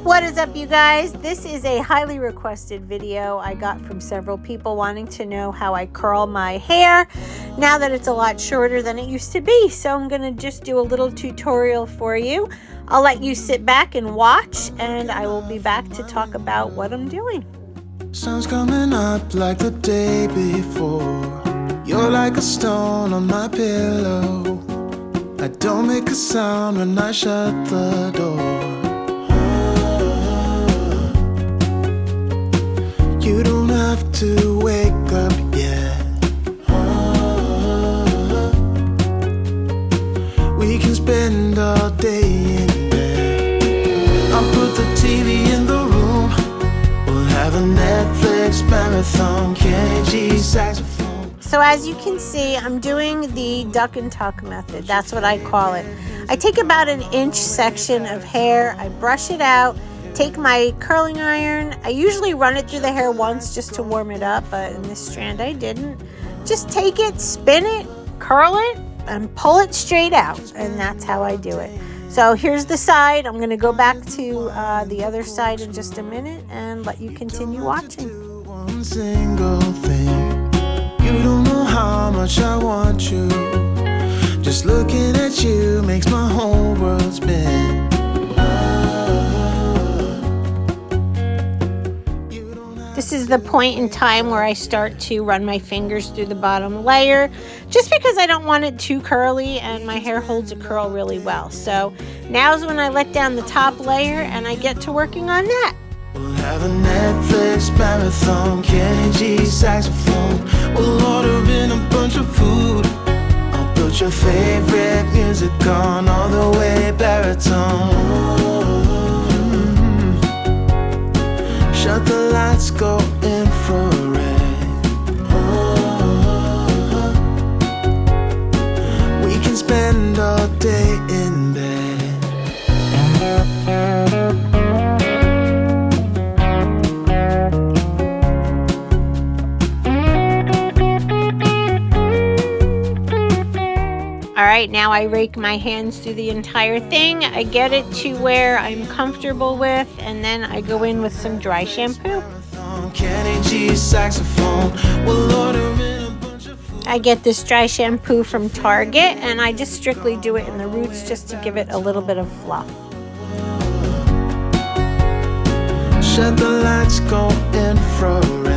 What is up, you guys? This is a highly requested video I got from several people wanting to know how I curl my hair now that it's a lot shorter than it used to be. So I'm gonna just do a little tutorial for you. I'll let you sit back and watch, and I will be back to talk about what I'm doing. Sun's coming up like the day before. You're like a stone on my pillow. I don't make a sound when I shut the door. You don't have to wake up yet. We can spend all day in bed. I'll put the TV in the room. We'll have a Netflix marathon. Kenny G saxophone. So as you can see, I'm doing the duck and tuck method. That's what I call it. I take about an inch section of hair, I brush it out, take my curling iron. I usually run it through the hair once just to warm it up, but in this strand I didn't. Just take it, spin it, curl it, and pull it straight out, and that's how I do it. So here's the side. I'm gonna go back to the other side in just a minute and let you continue watching. One single thing. You don't know how much I want you. Just looking at you makes my whole world spin. This is the point in time where I start to run my fingers through the bottom layer, just because I don't want it too curly and my hair holds a curl really well. So now's when I let down the top layer and I get to working on that. We'll have a Netflix marathon, Kenny G saxophone. We'll order in a bunch of food. I'll put your favorite music on all the way baritone. Shut the lights, go infrared. We can spend all day in bed. All right, now I rake my hands through the entire thing. I get it to where I'm comfortable with, and then I go in with some dry shampoo. I get this dry shampoo from Target, and I just strictly do it in the roots just to give it a little bit of fluff. Shut the lights, go infrared.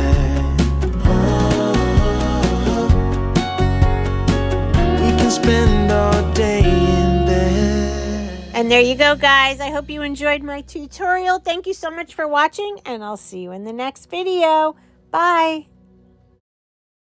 Spend all day in bed. And there you go, guys. I hope you enjoyed my tutorial. Thank you so much for watching, and I'll see you in the next video. Bye.